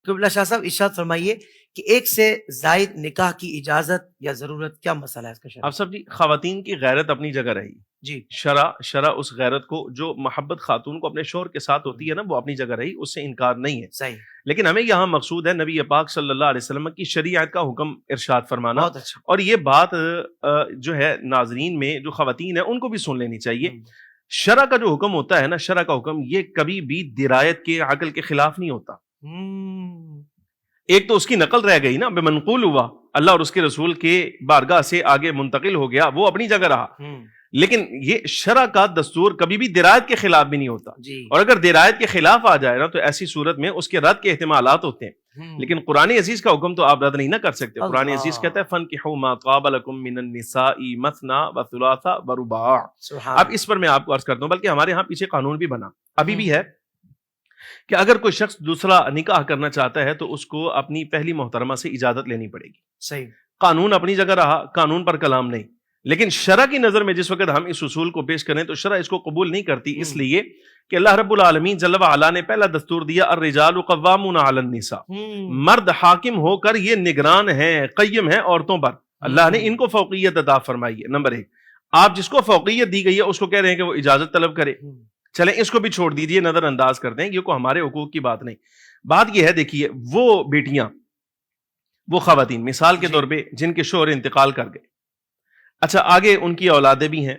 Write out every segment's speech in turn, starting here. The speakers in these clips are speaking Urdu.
قبلہ شاہ صاحب ارشاد فرمائیے کہ ایک سے زائد نکاح کی اجازت یا ضرورت کیا مسئلہ ہے اس کا شرع؟ اب صاحب جی، خواتین کی غیرت اپنی جگہ رہی، جی شرع اس غیرت کو جو محبت خاتون کو اپنے شوہر کے ساتھ ہوتی ہے نا، وہ اپنی جگہ رہی، اس سے انکار نہیں ہے. صحیح، لیکن ہمیں یہاں مقصود ہے نبی پاک صلی اللہ علیہ وسلم کی شریعت کا حکم ارشاد فرمانا. بہت اچھا. اور یہ بات جو ہے ناظرین میں جو خواتین ہیں ان کو بھی سن لینی چاہیے. شرع کا جو حکم ہوتا ہے نا، شرع کا حکم یہ کبھی بھی درایت کے عقل کے خلاف نہیں ہوتا. ایک تو اس کی نقل رہ گئی نا، بے منقول ہوا، اللہ اور اس کے رسول کے بارگاہ سے آگے منتقل ہو گیا، وہ اپنی جگہ رہا. لیکن یہ شرع کا دستور کبھی بھی درایت کے خلاف بھی نہیں ہوتا. اور اگر درایت کے خلاف آ جائے نا تو ایسی صورت میں اس کے رد کے احتمالات ہوتے ہیں. لیکن قرآن عزیز کا حکم تو آپ رد نہیں نہ کر سکتے. قرآن عزیز کہتا ہے فَانْكِحُوا مَا طَابَ لَكُم مِّنَ النِّسَاءِ مَثْنَىٰ وَثُلَاثَ وَرُبَاعَ. اب اس پر میں آپ کو عرض کرتا ہوں، بلکہ ہمارے ہاں پیچھے قانون بھی بنا، ابھی بھی ہے، کہ اگر کوئی شخص دوسرا نکاح کرنا چاہتا ہے تو اس کو اپنی پہلی محترمہ سے اجازت لینی پڑے گی. صحیح. قانون اپنی جگہ رہا، قانون پر کلام نہیں. لیکن شرع کی نظر میں جس وقت ہم اس اصول کو پیش کریں تو شرع اس کو قبول نہیں کرتی، اس لیے کہ اللہ رب العالمین جل وعلا نے پہلا دستور دیا الرجال قوامون علی النساء. مرد حاکم ہو کر یہ نگران ہیں، قیم ہیں عورتوں پر. اللہ نے ان کو فوقیت عطا فرمائی ہے. نمبر ایک، آپ جس کو فوقیت دی گئی ہے اس کو کہہ رہے ہیں کہ وہ اجازت طلب کرے. چلیں اس کو بھی چھوڑ دیجئے، نظر انداز کرتے ہیں، یہ کو ہمارے حقوق کی بات نہیں. بات یہ ہے، دیکھیے وہ بیٹیاں، وہ خواتین مثال کے طور پہ جن کے شوہر انتقال کر گئے، اچھا آگے ان کی اولادیں بھی ہیں،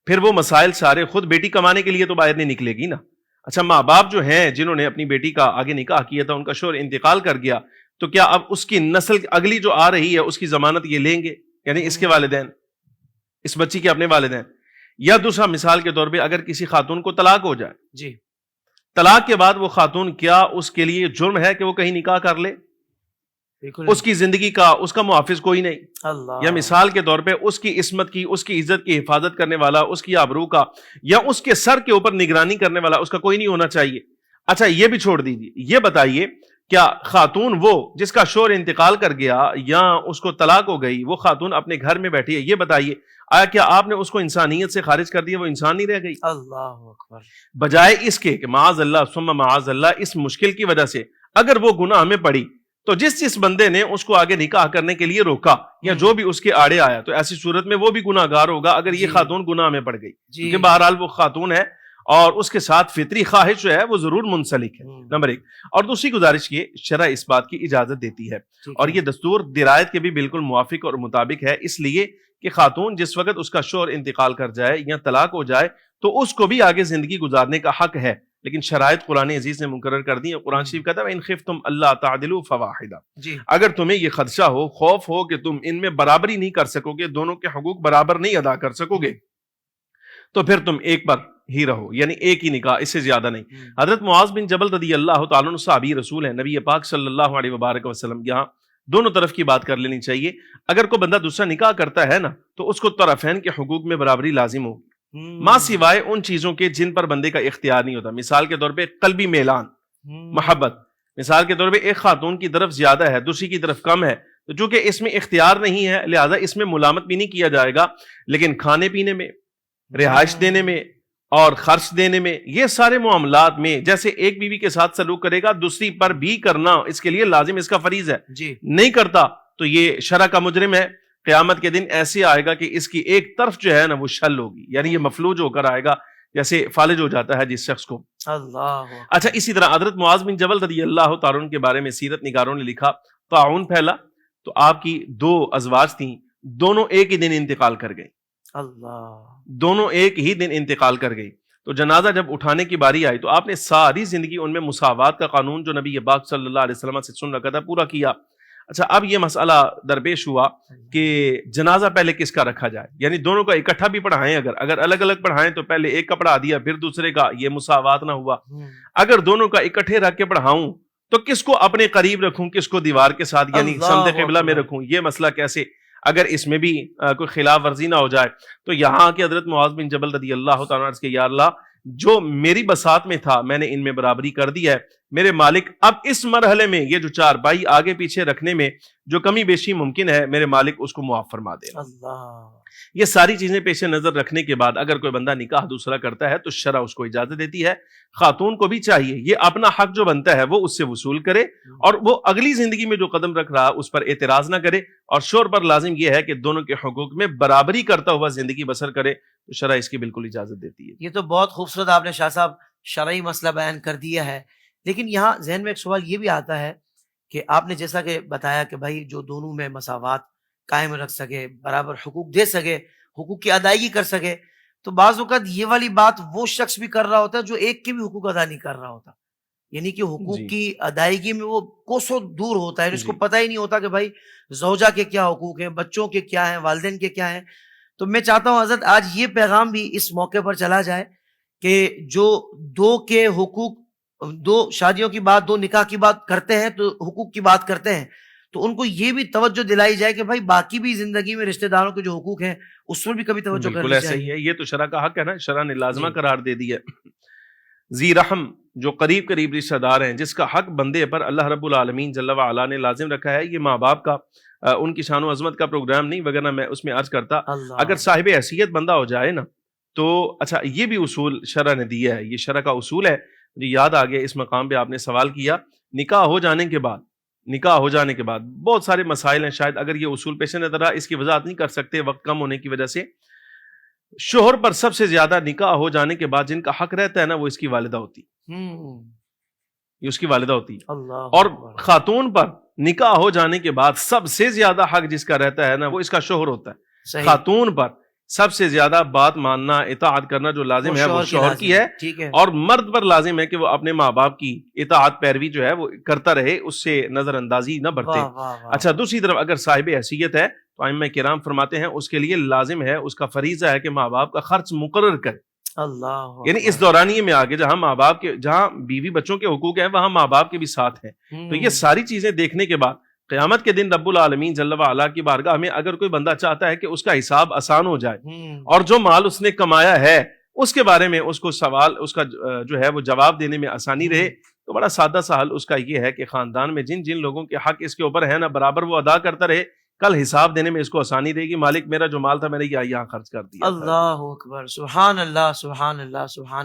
پھر وہ مسائل سارے خود بیٹی کمانے کے لیے تو باہر نہیں نکلے گی نا. اچھا ماں باپ جو ہیں جنہوں نے اپنی بیٹی کا آگے نکاح کیا تھا، ان کا شوہر انتقال کر گیا، تو کیا اب اس کی نسل اگلی جو آ رہی ہے اس کی ضمانت یہ لیں گے؟ یعنی اس کے والدین، اس بچی کے اپنے والدین. یا دوسرا مثال کے طور پہ اگر کسی خاتون کو طلاق ہو جائے، جی طلاق کے بعد وہ خاتون، کیا اس کے لیے جرم ہے کہ وہ کہیں نکاح کر لے؟ اس کی زندگی کا اس کا محافظ کوئی نہیں. اللہ. یا مثال کے طور پہ اس کی عصمت کی، اس کی عزت کی حفاظت کرنے والا، اس کی آبرو کا یا اس کے سر کے اوپر نگرانی کرنے والا اس کا کوئی نہیں ہونا چاہیے. اچھا یہ بھی چھوڑ دیجیے، یہ بتائیے کیا خاتون وہ جس کا شوہر انتقال کر گیا یا اس کو طلاق ہو گئی، وہ خاتون اپنے گھر میں بیٹھی ہے، یہ بتائیے آیا کیا آپ نے اس کو انسانیت سے خارج کر دیا؟ وہ انسان نہیں رہ گئی؟ اللہ اکبر. بجائے اس کے کہ معاذ اللہ ثم معاذ اللہ اس مشکل کی وجہ سے اگر وہ گناہ میں پڑی تو جس بندے نے اس کو آگے نکاح کرنے کے لیے روکا یا جو بھی اس کے آڑے آیا، تو ایسی صورت میں وہ بھی گناہ گار ہوگا اگر یہ خاتون گناہ میں پڑ گئی، کیونکہ بہرحال وہ خاتون ہے اور اس کے ساتھ فطری خواہش جو ہے وہ ضرور منسلک ہے. نمبر ایک. اور دوسری گزارش یہ، شرع اس بات کی اجازت دیتی ہے اور یہ دستور درایت کے بھی بالکل موافق اور مطابق ہے، اس لیے کہ خاتون جس وقت اس کا شوہر انتقال کر جائے یا طلاق ہو جائے تو اس کو بھی آگے زندگی گزارنے کا حق ہے. لیکن شرائط قرآن عزیز نے مقرر کر دی ہیں. قرآن شریف کہتا ہے ان خفتم اللہ تعدلوا فواحدہ. اگر تمہیں یہ خدشہ ہو، خوف ہو کہ تم ان میں برابری نہیں کر سکو گے، دونوں کے حقوق برابر نہیں ادا کر سکو گے، تو پھر تم ایک پر ہی رہو، یعنی ایک ہی نکاح، اس سے زیادہ نہیں. حضرت معاذ بن جبل رضی اللہ تعالیٰ عنہ صحابی رسول ہیں، نبی پاک صلی اللہ علیہ وبارک وسلم. یہاں دونوں طرف کی بات کر لینی چاہیے. اگر کوئی بندہ دوسرا نکاح کرتا ہے نا تو اس کو طرفین کے حقوق میں برابری لازم ہوگی، ماں سوائے ان چیزوں کے جن پر بندے کا اختیار نہیں ہوتا. مثال کے طور پہ قلبی میلان، محبت. مثال کے طور پہ ایک خاتون کی طرف زیادہ ہے، دوسری کی طرف کم ہے، تو چونکہ اس میں اختیار نہیں ہے لہذا اس میں ملامت بھی نہیں کیا جائے گا. لیکن کھانے پینے میں، رہائش دینے میں اور خرچ دینے میں، یہ سارے معاملات میں جیسے ایک بیوی کے ساتھ سلوک کرے گا دوسری پر بھی کرنا اس کے لیے لازم، اس کا فریض ہے. نہیں کرتا تو یہ شرع کا مجرم ہے. قیامت کے دن ایسے آئے گا کہ اس کی ایک طرف جو ہے نا وہ شل ہوگی، یعنی یہ مفلوج ہو کر آئے گا جیسے فالج ہو جاتا ہے جس شخص کو. اللہ. اچھا اسی طرح حضرت معاذ بن جبل رضی اللہ تعالیٰ عنہ کے بارے میں سیرت نگاروں نے لکھا طاعون پھیلا تو آپ کی 2 ازواج تھیں، دونوں ایک ہی دن انتقال کر گئی. اللہ. دونوں ایک ہی دن انتقال کر گئی. تو جنازہ جب اٹھانے کی باری آئی تو آپ نے ساری زندگی ان میں مساوات کا قانون جو نبی پاک صلی اللہ علیہ وسلم سے سن رکھا تھا پورا کیا. اچھا اب یہ مسئلہ درپیش ہوا کہ جنازہ پہلے کس کا رکھا جائے، یعنی دونوں کا اکٹھا بھی پڑھائیں، اگر الگ الگ پڑھائیں تو پہلے ایک کا پڑھا دیا پھر دوسرے کا، یہ مساوات نہ ہوا. اگر دونوں کا اکٹھے رکھ کے پڑھاؤں تو کس کو اپنے قریب رکھوں، کس کو دیوار کے ساتھ یعنی سمت قبلہ میں رکھوں، یہ مسئلہ کیسے، اگر اس میں بھی کوئی خلاف ورزی نہ ہو جائے. تو یہاں کے حضرت معاذ بن جبل رضی اللہ تعالیٰ عنہ کہ یا اللہ جو میری بساط میں تھا میں نے ان میں برابری کر دی ہے، میرے مالک اب اس مرحلے میں یہ جو چارپائی آگے پیچھے رکھنے میں جو کمی بیشی ممکن ہے میرے مالک اس کو معاف فرما دے. اللہ. یہ ساری چیزیں پیش نظر رکھنے کے بعد اگر کوئی بندہ نکاح دوسرا کرتا ہے تو شرع اس کو اجازت دیتی ہے. خاتون کو بھی چاہیے یہ اپنا حق جو بنتا ہے وہ اس سے وصول کرے اور وہ اگلی زندگی میں جو قدم رکھ رہا اس پر اعتراض نہ کرے, اور شوہر پر لازم یہ ہے کہ دونوں کے حقوق میں برابری کرتا ہوا زندگی بسر کرے, تو شرع اس کی بالکل اجازت دیتی ہے. یہ تو بہت خوبصورت آپ نے شاہ صاحب شرعی مسئلہ بیان کر دیا ہے. لیکن یہاں ذہن میں ایک سوال یہ بھی آتا ہے کہ آپ نے جیسا کہ بتایا کہ بھائی جو دونوں میں مساوات قائم رکھ سکے, برابر حقوق دے سکے, حقوق کی ادائیگی کر سکے, تو بعض اوقات یہ والی بات وہ شخص بھی کر رہا ہوتا ہے جو ایک کے بھی حقوق ادا نہیں کر رہا ہوتا, یعنی کہ حقوق جی. کی ادائیگی میں وہ کوسوں دور ہوتا ہے, اس کو جی. پتہ ہی نہیں ہوتا کہ بھائی زوجہ کے کیا حقوق ہیں, بچوں کے کیا ہیں, والدین کے کیا ہیں. تو میں چاہتا ہوں حضرت آج یہ پیغام بھی اس موقع پر چلا جائے کہ جو دو کے حقوق, دو شادیوں کی بات, دو نکاح کی بات کرتے ہیں تو حقوق کی بات کرتے ہیں, تو ان کو یہ بھی توجہ دلائی جائے کہ بھائی باقی بھی زندگی میں رشتہ داروں کے جو حقوق ہیں اس پر بھی کبھی توجہ بالکل کرنی ایسا چاہیے. ہی ہے, یہ تو شرع کا حق ہے نا, شرع نے لازمہ جی. قرار دے دی ہے. ذی رحم جو قریب قریب رشتہ دار ہیں جس کا حق بندے پر اللہ رب العالمین جل وعلا نے لازم رکھا ہے, یہ ماں باپ کا ان کی شان و عظمت کا پروگرام نہیں, وگرنہ میں اس میں عرض کرتا اللہ. اگر صاحب حیثیت بندہ ہو جائے نا تو اچھا یہ بھی اصول شرع نے دیا ہے, یہ شرع کا اصول ہے. مجھے یاد آ گیا اس مقام پہ آپ نے سوال کیا, نکاح ہو جانے کے بعد بہت سارے مسائل ہیں, شاید اگر یہ اصول پیش نظر آ اس کی وضاحت نہیں کر سکتے وقت کم ہونے کی وجہ سے. شوہر پر سب سے زیادہ نکاح ہو جانے کے بعد جن کا حق رہتا ہے نا وہ اس کی والدہ ہوتی, یہ اس کی والدہ ہوتی. اللہ. اور خاتون پر نکاح ہو جانے کے بعد سب سے زیادہ حق جس کا رہتا ہے نا وہ اس کا شوہر ہوتا ہے. صحیح. خاتون پر سب سے زیادہ بات ماننا, اطاعت کرنا جو لازم ہے وہ شوہر کی ہے, ٹھیک ہے, اور مرد پر لازم ہے کہ وہ اپنے ماں باپ کی اطاعت پیروی جو ہے وہ کرتا رہے, اس سے نظر اندازی نہ برتے. واہ واہ واہ. اچھا دوسری طرف اگر صاحب حیثیت ہے تو ائمہ کرام فرماتے ہیں اس کے لیے لازم ہے, اس کا فریضہ ہے کہ ماں باپ کا خرچ مقرر کرے. اللہ. یعنی اس دورانیے میں آگے جہاں ماں باپ کے, جہاں بیوی بچوں کے حقوق ہیں وہاں ماں باپ کے بھی ساتھ ہیں. تو یہ ساری چیزیں دیکھنے کے بعد قیامت کے دن رب العالمین جل وعلا کی بارگاہ میں اگر کوئی بندہ چاہتا ہے کہ اس کا حساب آسان ہو جائے اور جو مال اس نے کمایا ہے اس کے بارے میں اس کو سوال, اس کا جو ہے وہ جواب دینے میں آسانی رہے, تو بڑا سادہ سا حل اس کا یہ ہے کہ خاندان میں جن جن لوگوں کے حق اس کے اوپر ہے نا برابر وہ ادا کرتا رہے, کل حساب دینے میں اس کو آسانی رہے گی. مالک میرا جو مال تھا میں نے یہاں خرچ کر دیا. اللہ اکبر, سبحان اللہ, سبحان اللہ, سبحان